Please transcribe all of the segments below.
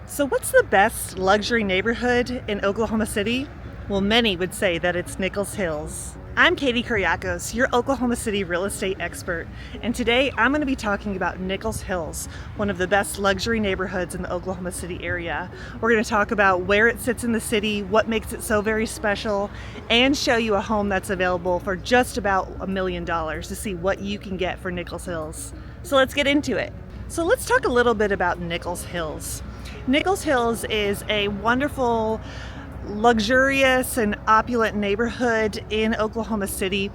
So what's the best luxury neighborhood in Oklahoma City? Well, many would say that it's Nichols Hills. I'm Katie Kuriakos, your Oklahoma City real estate expert, and today I'm going to be talking about Nichols Hills, one of the best luxury neighborhoods in the Oklahoma City area. We're going to talk about where it sits in the city, what makes it so very special, and show you a home that's available for just about $1 million to see what you can get for Nichols Hills. So let's get into it. So let's talk a little bit about Nichols Hills. Nichols Hills is a wonderful, luxurious and opulent neighborhood in Oklahoma City.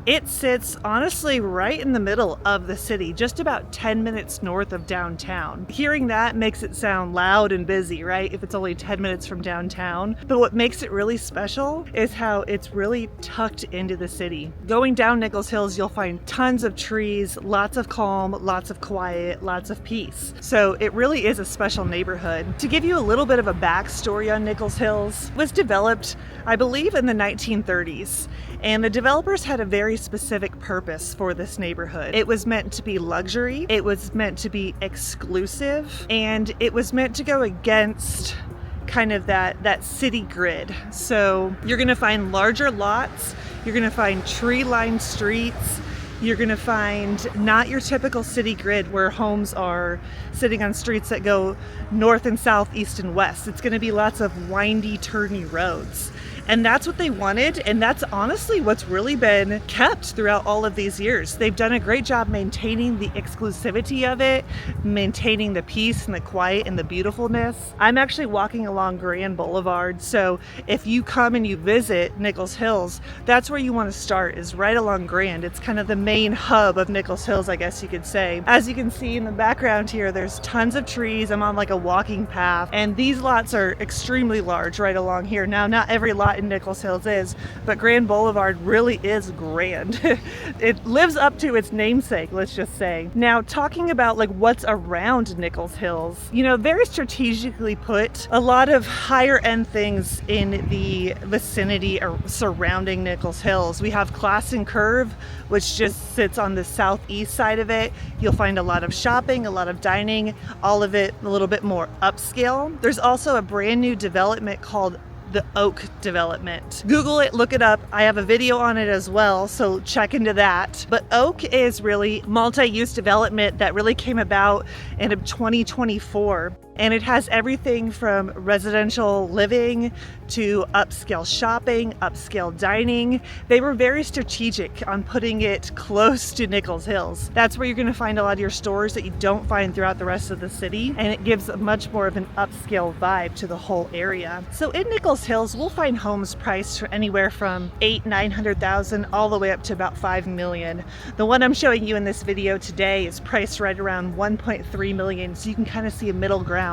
It sits honestly right in the middle of the city, just about 10 minutes north of downtown. Hearing that makes it sound loud and busy, right? If it's only 10 minutes from downtown. But what makes it really special is how it's really tucked into the city. Going down Nichols Hills, you'll find tons of trees, lots of calm, lots of quiet, lots of peace. So it really is a special neighborhood. To give you a little bit of a backstory on Nichols Hills, was developed, I believe, in the 1930s, and the developers had a very specific purpose for this neighborhood. It was meant to be luxury, it was meant to be exclusive, and it was meant to go against kind of that city grid. So you're going to find larger lots, you're going to find tree-lined streets, you're going to find not your typical city grid where homes are sitting on streets that go north and south, east and west. It's going to be lots of windy, turny roads. And that's what they wanted, and that's honestly what's really been kept throughout all of these years. They've done a great job maintaining the exclusivity of it, maintaining the peace and the quiet and the beautifulness. I'm actually walking along Grand Boulevard, so if you come and you visit Nichols Hills, that's where you want to start, is right along Grand. It's kind of the main hub of Nichols Hills, I guess you could say. As you can see in the background here, there's tons of trees. I'm on like a walking path, and these lots are extremely large right along here. Now, not every lot in Nichols Hills is, but Grand Boulevard really is grand. It lives up to its namesake, let's just say. Now, talking about like what's around Nichols Hills, very strategically put a lot of higher end things in the vicinity or surrounding Nichols Hills. We have Class and Curve, which just sits on the southeast side of it. You'll find a lot of shopping, a lot of dining, all of it a little bit more upscale. There's also a brand new development called the Oak development. Google it, look it up. I have a video on it as well, so check into that. But Oak is really multi-use development that really came about in 2024. And it has everything from residential living to upscale shopping, upscale dining. They were very strategic on putting it close to Nichols Hills. That's where you're going to find a lot of your stores that you don't find throughout the rest of the city. And it gives a much more of an upscale vibe to the whole area. So in Nichols Hills, we'll find homes priced for anywhere from $800,000-$900,000 all the way up to about $5 million. The one I'm showing you in this video today is priced right around $1.3 million. So you can kind of see a middle ground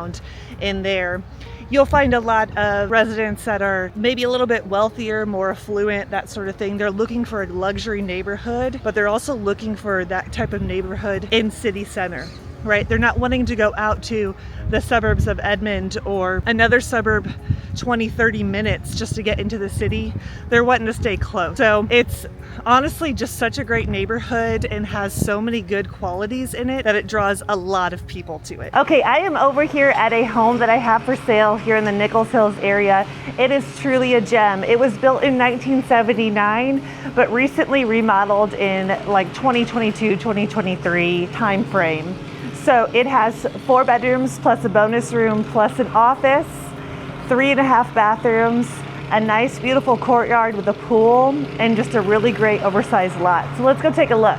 in there. You'll find a lot of residents that are maybe a little bit wealthier, more affluent, that sort of thing. They're looking for a luxury neighborhood, but they're also looking for that type of neighborhood in city center, right? They're not wanting to go out to the suburbs of Edmond or another suburb 20-30 minutes just to get into the city. They're wanting to stay close. So it's honestly just such a great neighborhood and has so many good qualities in it that it draws a lot of people to it. Okay, I am over here at a home that I have for sale here in the Nichols Hills area. It is truly a gem. It was built in 1979, but recently remodeled in like 2022, 2023 time frame. So it has 4 bedrooms plus a bonus room plus an office, 3.5 bathrooms, a nice beautiful courtyard with a pool, and just a really great oversized lot. So let's go take a look.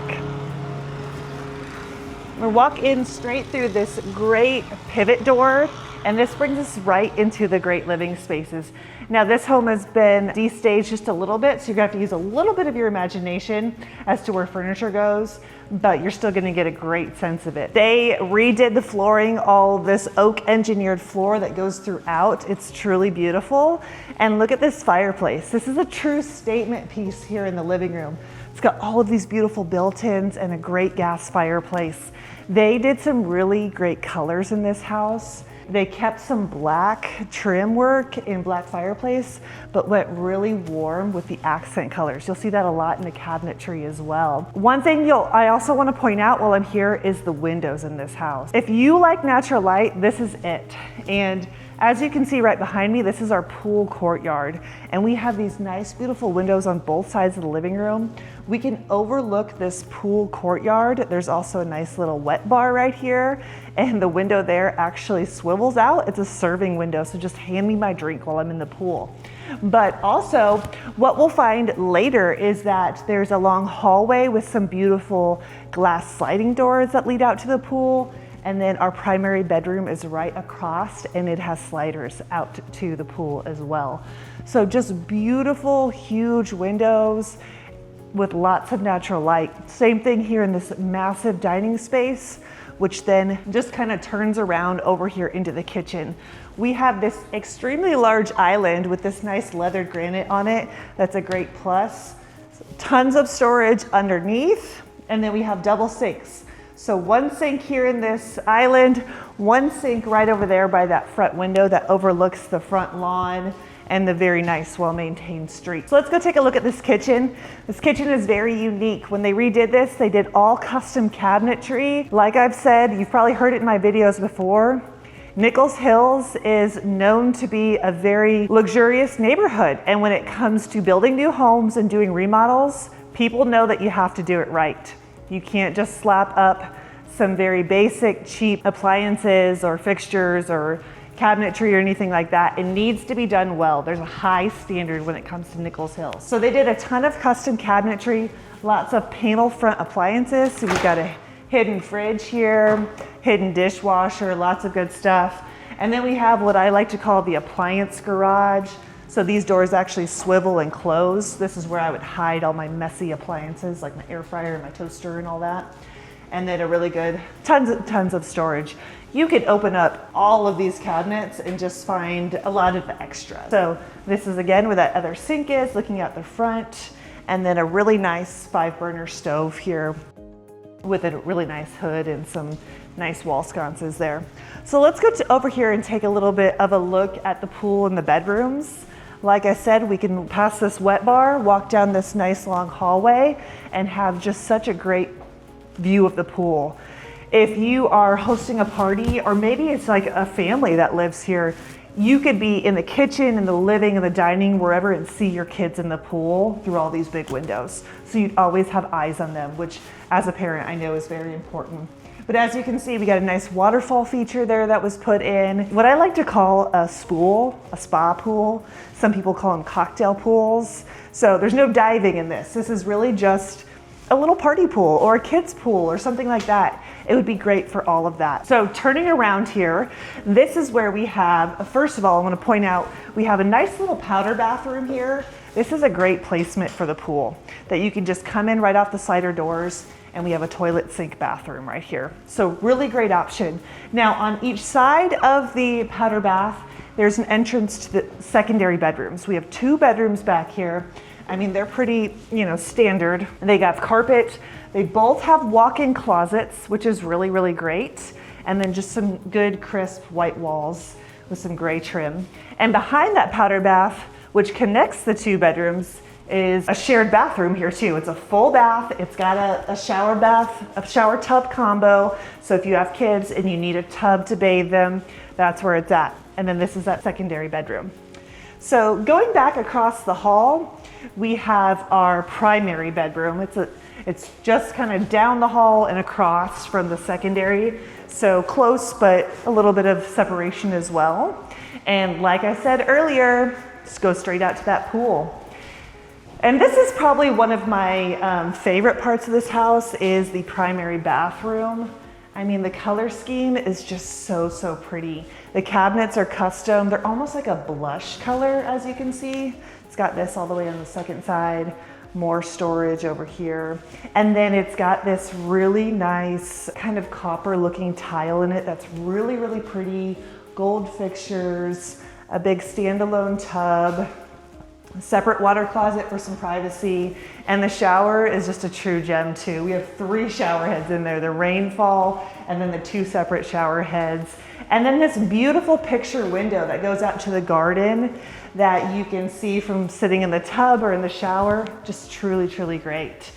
We'll walk in straight through this great pivot door, and this brings us right into the great living spaces. Now this home has been destaged just a little bit, so you're gonna have to use a little bit of your imagination as to where furniture goes, but you're still gonna get a great sense of it. They redid the flooring, all this oak engineered floor that goes throughout. It's truly beautiful. And look at this fireplace. This is a true statement piece here in the living room. It's got all of these beautiful built-ins and a great gas fireplace. They did some really great colors in this house. They kept some black trim work in black fireplace, but went really warm with the accent colors. You'll see that a lot in the cabinetry as well. One thing I also want to point out while I'm here is the windows in this house. If you like natural light, this is it. And as you can see right behind me, this is our pool courtyard. And we have these nice, beautiful windows on both sides of the living room. We can overlook this pool courtyard. There's also a nice little wet bar right here. And the window there actually swivels out. It's a serving window, so just hand me my drink while I'm in the pool. But also, what we'll find later is that there's a long hallway with some beautiful glass sliding doors that lead out to the pool. And then our primary bedroom is right across, and it has sliders out to the pool as well. So just beautiful, huge windows with lots of natural light. Same thing here in this massive dining space, which then just kind of turns around over here into the kitchen. We have this extremely large island with this nice leather granite on it. That's a great plus. Tons of storage underneath, and then we have double sinks. So one sink here in this island, one sink right over there by that front window that overlooks the front lawn and the very nice, well-maintained street. So let's go take a look at this kitchen. This kitchen is very unique. When they redid this, they did all custom cabinetry. Like I've said, you've probably heard it in my videos before, Nichols Hills is known to be a very luxurious neighborhood. And when it comes to building new homes and doing remodels, people know that you have to do it right. You can't just slap up some very basic, cheap appliances or fixtures or cabinetry or anything like that. It needs to be done well. There's a high standard when it comes to Nichols Hills. So they did a ton of custom cabinetry, lots of panel front appliances. So we've got a hidden fridge here, hidden dishwasher, lots of good stuff. And then we have what I like to call the appliance garage. So these doors actually swivel and close. This is where I would hide all my messy appliances like my air fryer and my toaster and all that. And then a really good, tons of storage. You could open up all of these cabinets and just find a lot of extra. So this is again where that other sink is, looking out the front, and then a really nice 5-burner stove here with a really nice hood and some nice wall sconces there. So let's go over here and take a little bit of a look at the pool and the bedrooms. Like I said, we can pass this wet bar, walk down this nice long hallway, and have just such a great view of the pool. If you are hosting a party, or maybe it's like a family that lives here, you could be in the kitchen, in the living, in the dining, wherever, and see your kids in the pool through all these big windows. So you'd always have eyes on them, which as a parent I know is very important. But as you can see, we got a nice waterfall feature there that was put in. What I like to call a spa pool. Some people call them cocktail pools. So there's no diving in this. This is really just a little party pool or a kid's pool or something like that. It would be great for all of that. So turning around here, this is where we have, first of all, I want to point out, we have a nice little powder bathroom here. This is a great placement for the pool that you can just come in right off the slider doors, and we have a toilet sink bathroom right here. So really great option. Now on each side of the powder bath, there's an entrance to the secondary bedrooms. We have 2 bedrooms back here. I mean, they're pretty, standard. They got carpet. They both have walk-in closets, which is really, really great. And then just some good crisp white walls with some gray trim. And behind that powder bath, which connects the 2 bedrooms, is a shared bathroom here too. It's a full bath. It's got a shower bath, a shower tub combo. So if you have kids and you need a tub to bathe them, that's where it's at. And then this is that secondary bedroom. So going back across the hall, we have our primary bedroom. It's just kind of down the hall and across from the secondary. So close, but a little bit of separation as well. And like I said earlier, just go straight out to that pool. And this is probably one of my favorite parts of this house is the primary bathroom. I mean, the color scheme is just so pretty. The cabinets are custom. They're almost like a blush color, as you can see. It's got this all the way on the second side, more storage over here. And then it's got this really nice kind of copper looking tile in it that's really, really pretty. Gold fixtures, a big standalone tub, a separate water closet for some privacy, and the shower is just a true gem too. We have 3 shower heads in there, the rainfall and then the 2 separate shower heads. And then this beautiful picture window that goes out to the garden that you can see from sitting in the tub or in the shower. Just truly, truly great.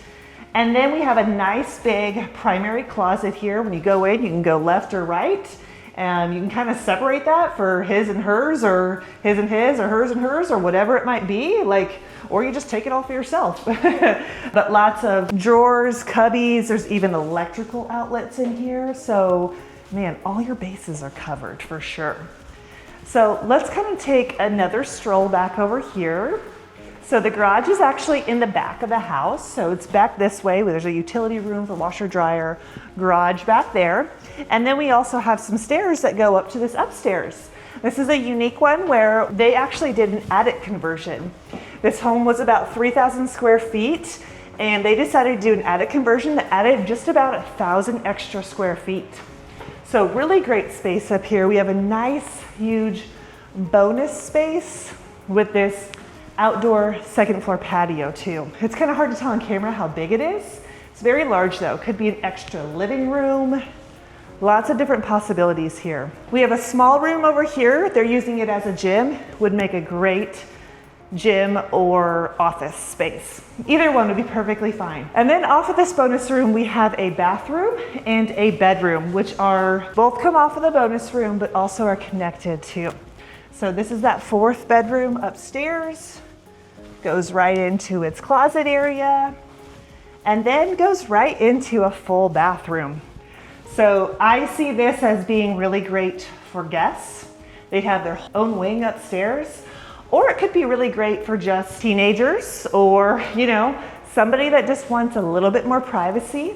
And then we have a nice big primary closet here. When you go in, you can go left or right. And you can kind of separate that for his and hers, or his and his, or hers and hers, or whatever it might be, or you just take it all for yourself. But lots of drawers, cubbies, there's even electrical outlets in here. So man, all your bases are covered for sure. So let's kind of take another stroll back over here. So the garage is actually in the back of the house. So it's back this way where there's a utility room for washer, dryer, garage back there. And then we also have some stairs that go up to this upstairs. This is a unique one where they actually did an attic conversion. This home was about 3,000 square feet and they decided to do an attic conversion that added just about 1,000 extra square feet. So really great space up here. We have a nice, huge bonus space with this outdoor second floor patio too. It's kind of hard to tell on camera how big it is. It's very large though. Could be an extra living room. Lots of different possibilities here. We have a small room over here. They're using it as a gym. Would make a great gym or office space. Either one would be perfectly fine. And then off of this bonus room, we have a bathroom and a bedroom, which are both come off of the bonus room, but also are connected too. So this is that fourth bedroom upstairs, goes right into its closet area, and then goes right into a full bathroom. So I see this as being really great for guests. They'd have their own wing upstairs, or it could be really great for just teenagers or, you know, somebody that just wants a little bit more privacy.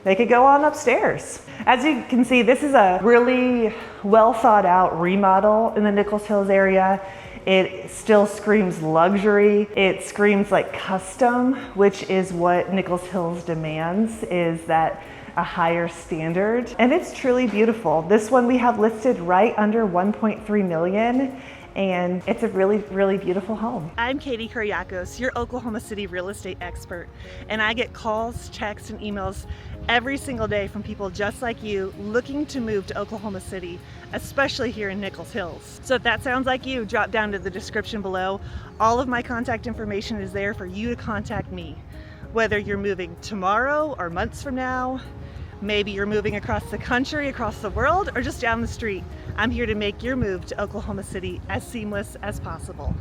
They could go on upstairs. As you can see, this is a really well thought out remodel in the Nichols Hills area. It still screams luxury. It screams like custom, which is what Nichols Hills demands, is that a higher standard. And it's truly beautiful. This one we have listed right under 1.3 million. And it's a really, really beautiful home. I'm Katie Kuriakos, your Oklahoma City real estate expert. And I get calls, texts, and emails every single day from people just like you looking to move to Oklahoma City, especially here in Nichols Hills. So if that sounds like you, drop down to the description below. All of my contact information is there for you to contact me. Whether you're moving tomorrow or months from now, maybe you're moving across the country, across the world, or just down the street. I'm here to make your move to Oklahoma City as seamless as possible.